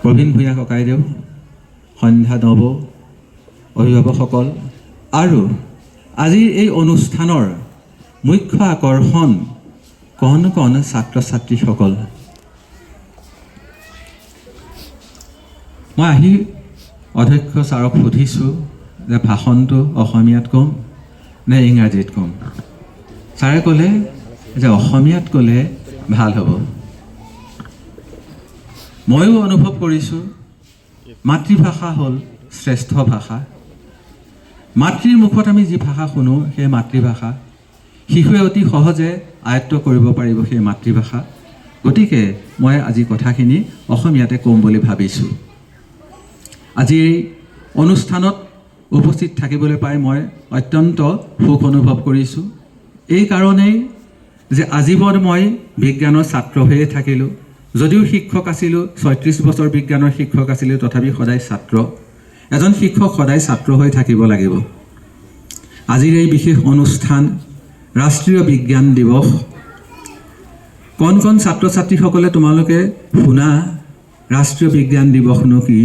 প্ৰবীণ ভূঞা ককাইদেউ, সন্ধ্যা নৱ, অভিভাৱকসকল আৰু আজিৰ এই অনুষ্ঠানৰ মুখ্য আকৰ্ষণ কণ কণ ছাত্ৰ ছাত্ৰীসকল। মই আহি অধ্যক্ষ ছাৰক সুধিছোঁ যে ভাষণটো অসমীয়াত ক'ম নে ইংৰাজীত ক'ম। ছাৰে ক'লে যে অসমীয়াত ক'লে ভাল হ'ব। ময়ো অনুভৱ কৰিছোঁ মাতৃভাষা হ'ল শ্ৰেষ্ঠ ভাষা। মাতৃৰ মুখত আমি যি ভাষা শুনো সেই মাতৃভাষা, শিশুৱে অতি সহজে আয়ত্ব কৰিব পাৰিব সেই মাতৃভাষা। গতিকে মই আজি কথাখিনি অসমীয়াতে ক'ম বুলি ভাবিছোঁ। আজিৰ এই অনুষ্ঠানত উপস্থিত থাকিবলৈ পাই মই অত্যন্ত সুখ অনুভৱ কৰিছোঁ। এই কাৰণেই যে আজীৱন মই বিজ্ঞানৰ ছাত্ৰ হৈয়ে থাকিলোঁ। যদিও শিক্ষক আছিলোঁ, ৩৬ বছৰ বিজ্ঞানৰ শিক্ষক আছিলোঁ, তথাপি সদায় ছাত্ৰ। এজন শিক্ষক সদায় ছাত্ৰ হৈ থাকিব লাগিব। আজিৰ এই বিশেষ অনুষ্ঠান ৰাষ্ট্ৰীয় বিজ্ঞান দিৱস। কণ কণ ছাত্ৰ ছাত্ৰীসকলে তোমালোকে শুনা ৰাষ্ট্ৰীয় বিজ্ঞান দিৱসনো কি।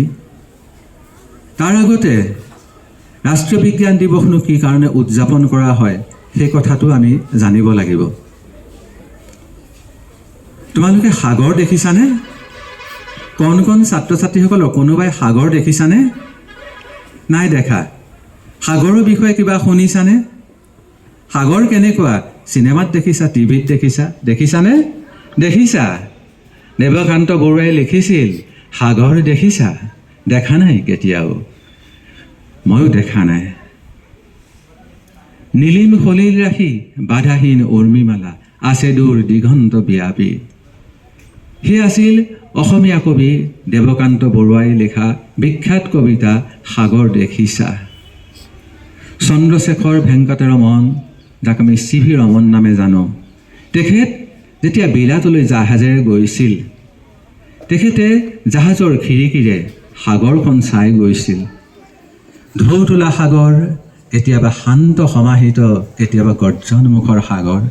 তাৰ আগতে ৰাষ্ট্ৰীয় বিজ্ঞান দিৱসনো কি কাৰণে উদযাপন কৰা হয় সেই কথাটো আমি জানিব লাগিব। তোমালোকে সাগৰ দেখিছানে? কণ কণ ছাত্ৰ ছাত্ৰীসকলৰ কোনোবাই সাগৰ দেখিছানে? নাই দেখা। সাগৰৰ বিষয়ে কিবা শুনিছানে? সাগৰ কেনেকুৱা? চিনেমাত দেখিছা, টিভিত দেখিছা, দেখিছানে? দেখিছা। দেৱকান্ত বৰুৱাই লিখিছিল সাগৰ দেখিছা? দেখা নাই কেতিয়াও। ময়ো দেখা নাই। নীলিম সলিল ৰাশি বাধাহীন উৰ্মিমালা আছে দূৰ দিগন্ত ব্যাপী। সেই আছিল অসমীয়া কবি দেৱকান্ত বৰুৱাই লিখা বিখ্যাত কবিতা সাগৰ দেখিছা। চন্দ্ৰশেখৰ ভেংকটৰমন, যাক আমি CV ৰমন নামে জানো, তেখেত যেতিয়া বিলাতলৈ জাহাজেৰে গৈছিল, তেখেতে জাহাজৰ খিৰিকীৰে সাগৰখন চাই গৈছিল। ঢৌ তোলা সাগৰ, কেতিয়াবা শান্ত সমাহিত, কেতিয়াবা গৰ্জনমুখৰ সাগৰ।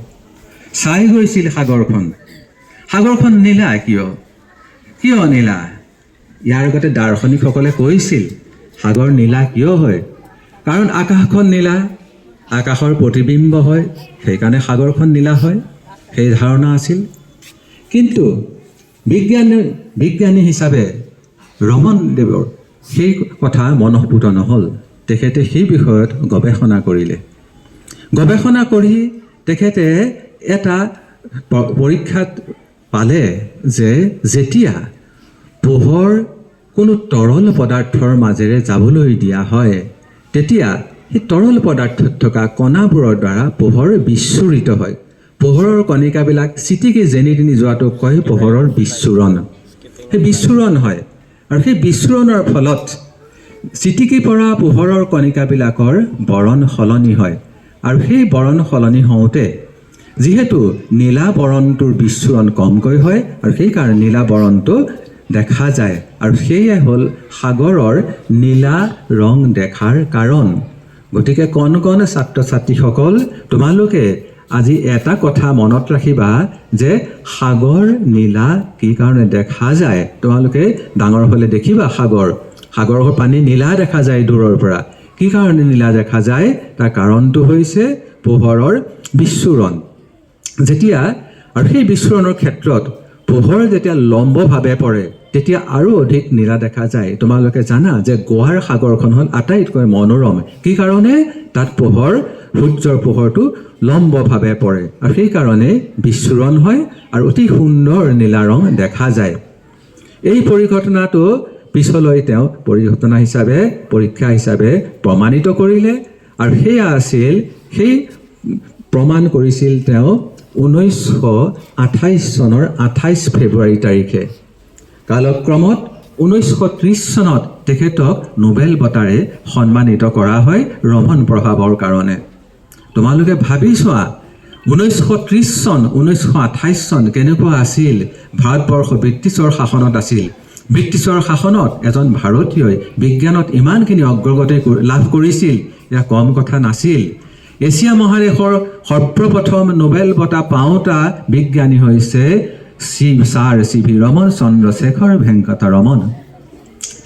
চাই গৈছিল সাগৰখন। সাগৰখন নীলা কিয়? কিয় নীলা? ইয়াৰ আগতে দাৰ্শনিকসকলে কৈছিল সাগৰ নীলা কিয় হয়? কাৰণ আকাশখন নীলা, আকাশৰ প্ৰতিবিম্ব হয়, সেইকাৰণে সাগৰখন নীলা হয়, সেই ধাৰণা আছিল। কিন্তু বিজ্ঞানী হিচাপে ৰমন দেৱৰ সেই কথা মনঃপূত নহ'ল। তেখেতে সেই বিষয়ত গৱেষণা কৰিলে। গৱেষণা কৰি তেখেতে এটা পৰীক্ষাত পালে যে যেতিয়া পোহৰ কোনো তৰল পদাৰ্থৰ মাজেৰে যাবলৈ দিয়া হয়, তেতিয়া সেই তৰল পদাৰ্থত থকা কণাবোৰৰ দ্বাৰা পোহৰ বিচ্ছুৰিত হয়। পোহৰৰ কণিকাবিলাক চিটিকি যেনি তেনি যোৱাটোক কয় পোহৰৰ বিচ্ছুৰণ। সেই বিচ্ছুৰণ হয় আৰু সেই বিচ্ছুৰণৰ ফলত চিটিকি পৰা পোহৰৰ কণিকাবিলাকৰ বৰণ সলনি হয়। আৰু সেই বৰণ সলনি হওঁতে যিহেতু নীলা বৰণটোৰ বিচ্ছুৰণ কমকৈ হয় আৰু সেইকাৰণে নীলা বৰণটো দেখা যায়। আৰু সেয়াই হ'ল সাগৰৰ নীলা ৰং দেখাৰ কাৰণ। গতিকে কণ কণ ছাত্ৰ ছাত্ৰীসকল, তোমালোকে আজি এটা কথা মনত ৰাখিবা যে সাগৰ নীলা কি কাৰণে দেখা যায়। তোমালোকে ডাঙৰ হ'লে দেখিবা সাগৰৰ পানী নীলা দেখা যায় দূৰৰ পৰা। কি কাৰণে নীলা দেখা যায়? তাৰ কাৰণটো হৈছে পোহৰৰ বিচ্ছুৰণ। যেতিয়া আৰু সেই বিচ্ছুৰণৰ ক্ষেত্ৰত পোহৰ যেতিয়া লম্বভাৱে পৰে তেতিয়া আৰু অধিক নীলা দেখা যায়। তোমালোকে জানা যে গোৱাৰ সাগৰখন হ'ল আটাইতকৈ মনোৰম। কি কাৰণে? তাত সূৰ্যৰ পোহৰটো লম্বভাৱে পৰে আৰু সেইকাৰণে বিচ্ছুৰণ হয় আৰু অতি সুন্দৰ নীলা ৰং দেখা যায়। এই পৰিঘটনাটো পিছলৈ তেওঁ পৰীক্ষা হিচাপে প্ৰমাণিত কৰিলে আৰু সেয়া আছিল, সেই প্ৰমাণ কৰিছিল তেওঁ 1928 চনৰ 28 ফেব্ৰুৱাৰী তাৰিখে। কালক্ৰমত 1930 চনত তেখেতক নোবেল বঁটাৰে সন্মানিত কৰা হয় ৰমন প্ৰভাৱৰ কাৰণে। তোমালোকে ভাবি চোৱা 1930 চন 1928 চন কেনেকুৱা আছিল। ভাৰতবৰ্ষ ব্ৰিটিছৰ শাসনত আছিল। ব্ৰিটিছৰ শাসনত এজন ভাৰতীয়ই বিজ্ঞানত ইমানখিনি অগ্ৰগতি লাভ কৰিছিল, এয়া কম কথা নাছিল। এছিয়া মহাদেশৰ সৰ্বপ্ৰথম নোবেল বঁটা পাওঁতা বিজ্ঞানী হৈছে ছাৰ CV ৰমন, চন্দ্ৰশেখৰ ভেংকট ৰমন।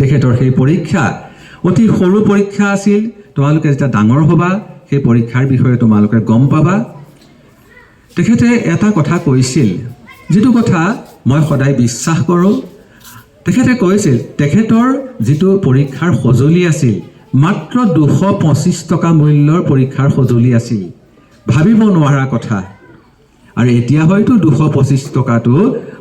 তেখেতৰ সেই পৰীক্ষা অতি সৰু পৰীক্ষা আছিল। তোমালোকে যেতিয়া ডাঙৰ হ'বা সেই পৰীক্ষাৰ বিষয়ে তোমালোকে গম পাবা। তেখেতে এটা কথা কৈছিল, যিটো কথা মই সদায় বিশ্বাস কৰোঁ। তেখেতে কৈছিল তেখেতৰ যিটো পৰীক্ষাৰ সঁজুলি আছিল মাত্ৰ 225 টকা মূল্যৰ পৰীক্ষাৰ সঁজুলি আছিল। ভাবিব নোৱাৰা কথা। আৰু এতিয়া হয়তো 225 টকাটো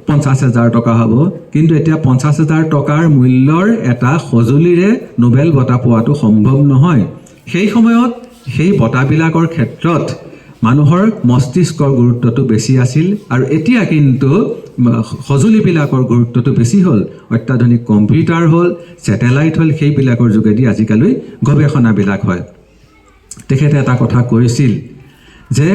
50,000 টকা হ'ব, কিন্তু এতিয়া 50,000 টকাৰ মূল্যৰ এটা সঁজুলিৰে নোবেল বঁটা পোৱাটো সম্ভৱ নহয়। সেই সময়ত সেই বঁটাবিলাকৰ ক্ষেত্ৰত মানুহৰ মস্তিষ্কৰ গুৰুত্বটো বেছি আছিল, আৰু এতিয়া কিন্তু সঁজুলিবিলাকৰ গুৰুত্বটো বেছি হ'ল। অত্যাধুনিক কম্পিউটাৰ হ'ল, ছেটেলাইট হ'ল, সেইবিলাকৰ যোগেদি আজিকালি গৱেষণাবিলাক হয়। তেখেতে এটা কথা কৈছিল যে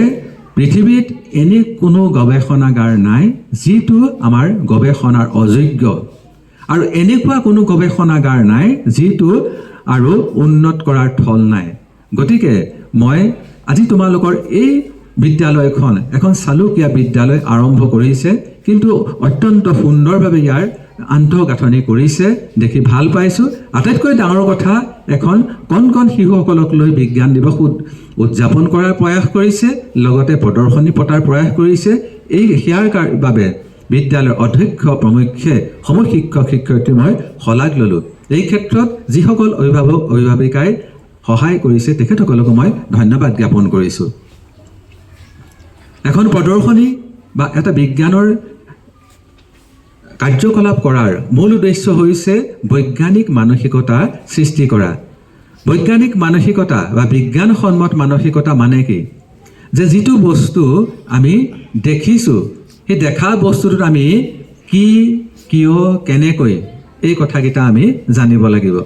পৃথিৱীত এনে কোনো গৱেষণাগাৰ নাই যিটো আমাৰ গৱেষণাৰ অযোগ্য, আৰু এনেকুৱা কোনো গৱেষণাগাৰ নাই যিটো আৰু উন্নত কৰাৰ থল নাই। গতিকে মই আজি তোমালোকৰ এই বিদ্যালয়খন এখন চালুকীয়া বিদ্যালয় আৰম্ভ কৰিছে, কিন্তু অত্যন্ত সুন্দৰভাৱে ইয়াৰ আন্তঃগাঁথনি কৰিছে, দেখি ভাল পাইছোঁ। আটাইতকৈ ডাঙৰ কথা, এখন কণ শিশুসকলক লৈ বিজ্ঞান দিৱস উদযাপন কৰাৰ প্ৰয়াস কৰিছে, লগতে প্ৰদৰ্শনী পতাৰ প্ৰয়াস কৰিছে। ইয়াৰ বাবে বিদ্যালয়ৰ অধ্যক্ষ প্ৰমুখ্যে সমূহ শিক্ষক শিক্ষয়িত্ৰী মই শলাগ ল'লোঁ। এই ক্ষেত্ৰত যিসকল অভিভাৱক অভিভাৱিকাই সহায় কৰিছে তেখেতসকলকো মই ধন্যবাদ জ্ঞাপন কৰিছোঁ। এখন প্ৰদৰ্শনী বা এটা বিজ্ঞানৰ কাৰ্যকলাপ কৰাৰ মূল উদ্দেশ্য হৈছে বৈজ্ঞানিক মানসিকতা সৃষ্টি কৰা। বৈজ্ঞানিক মানসিকতা বা বিজ্ঞানসন্মত মানসিকতা মানে কি? যে যিটো বস্তু আমি দেখিছোঁ, সেই দেখা বস্তুটোত আমি কি, কিয়, কেনেকৈ, এই কথাকেইটা আমি জানিব লাগিব।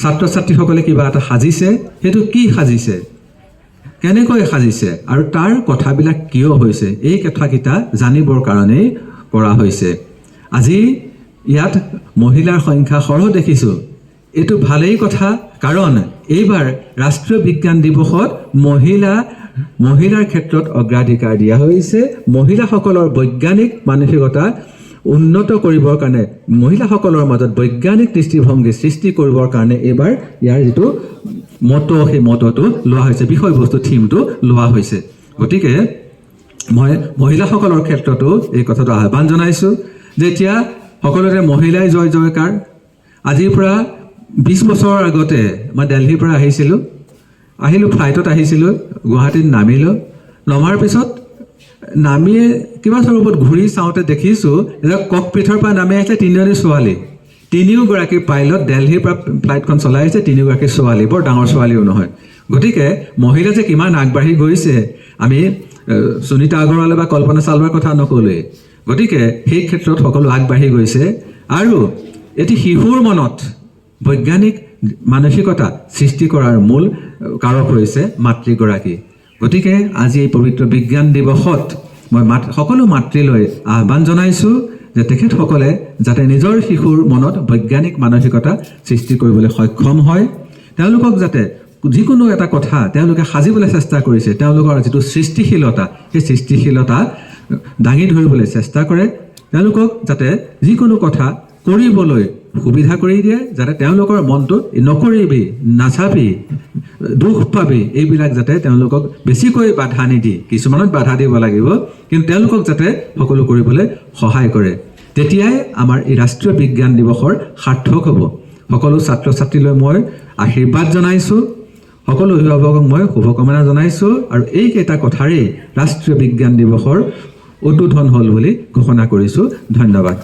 ছাত্ৰ ছাত্ৰীসকলে কিবা এটা সাজিছে, সেইটো কি সাজিছে, কেনেকৈ সাজিছে, আৰু তাৰ কথাবিলাক কিয় হৈছে, এই কথাকেইটা জানিবৰ কাৰণেই কৰা হৈছে। আজি ইয়াত মহিলাৰ সংখ্যা সৰহ দেখিছোঁ। এইটো ভালেই কথা, কাৰণ এইবাৰ ৰাষ্ট্ৰীয় বিজ্ঞান দিৱসত মহিলাৰ ক্ষেত্ৰত অগ্ৰাধিকাৰ দিয়া হৈছে। মহিলাসকলৰ বৈজ্ঞানিক মানসিকতা উন্নত কৰিবৰ কাৰণে, মহিলাসকলৰ মাজত বৈজ্ঞানিক দৃষ্টিভংগী সৃষ্টি কৰিবৰ কাৰণে এইবাৰ ইয়াৰ যিটো মটো, সেই মটোটো লোৱা হৈছে, বিষয়বস্তু থিমটো লোৱা হৈছে। গতিকে মই মহিলাসকলৰ ক্ষেত্ৰতো এই কথাটো আহ্বান জনাইছোঁ যে এতিয়া সকলোৰে মহিলাই জয় জয়কাৰ। আজিৰ পৰা 20 বছৰৰ আগতে মই দিল্লীৰ পৰা আহিলোঁ, ফ্লাইটত আহিছিলোঁ, গুৱাহাটীত নামিলোঁ। নমাৰ পিছত নামিয়ে কিবা স্বৰূপত ঘূৰি চাওঁতে দেখিছোঁ যে ককপিঠৰ পৰা নামি আহিছে 3জনী ছোৱালী, 3গৰাকী পাইলট দিল্লীৰ পৰা ফ্লাইটখন চলাই আহিছে, 3গৰাকী ছোৱালী, বৰ ডাঙৰ ছোৱালীও নহয়। গতিকে মহিলা যে কিমান আগবাঢ়ি গৈছে, আমি সুনীতা আগৰৱালা বা কল্পনা চাওলাৰ কথা নকলোৱেই। গতিকে সেই ক্ষেত্ৰত সকলো আগবাঢ়ি গৈছে, আৰু এটি শিশুৰ মনত বৈজ্ঞানিক মানসিকতা সৃষ্টি কৰাৰ মূল কাৰক হৈছে মাতৃগৰাকী। গতিকে আজি এই পবিত্ৰ বিজ্ঞান দিৱসত মই সকলো মাতৃলৈ আহ্বান জনাইছোঁ যে তেখেতসকলে যাতে নিজৰ শিশুৰ মনত বৈজ্ঞানিক মানসিকতা সৃষ্টি কৰিবলৈ সক্ষম হয়। তেওঁলোকক যাতে যিকোনো এটা কথা তেওঁলোকে সাজিবলৈ চেষ্টা কৰিছে, তেওঁলোকৰ যিটো সৃষ্টিশীলতা, সেই সৃষ্টিশীলতা দাঙি ধৰিবলৈ চেষ্টা কৰে। তেওঁলোকক যাতে যিকোনো কথা কৰিবলৈ সুবিধা কৰি দিয়ে, যাতে তেওঁলোকৰ মনটো নকৰিবি, নাচাবি, দুখ পাবি, এইবিলাক যাতে তেওঁলোকক বেছিকৈ বাধা নিদি, কিছুমানত বাধা দিব লাগিব, কিন্তু তেওঁলোকক যাতে সকলো কৰিবলৈ সহায় কৰে। তেতিয়াই আমাৰ এই ৰাষ্ট্ৰীয় বিজ্ঞান দিৱসৰ সাৰ্থক হ'ব। সকলো ছাত্ৰ ছাত্ৰীলৈ মই আশীৰ্বাদ জনাইছোঁ, সকলো অভিভাৱকক মই শুভকামনা জনাইছোঁ, আৰু এইকেইটা কথাৰেই ৰাষ্ট্ৰীয় বিজ্ঞান দিৱসৰ উদ্বোধন হ'ল বুলি ঘোষণা কৰিছোঁ। ধন্যবাদ।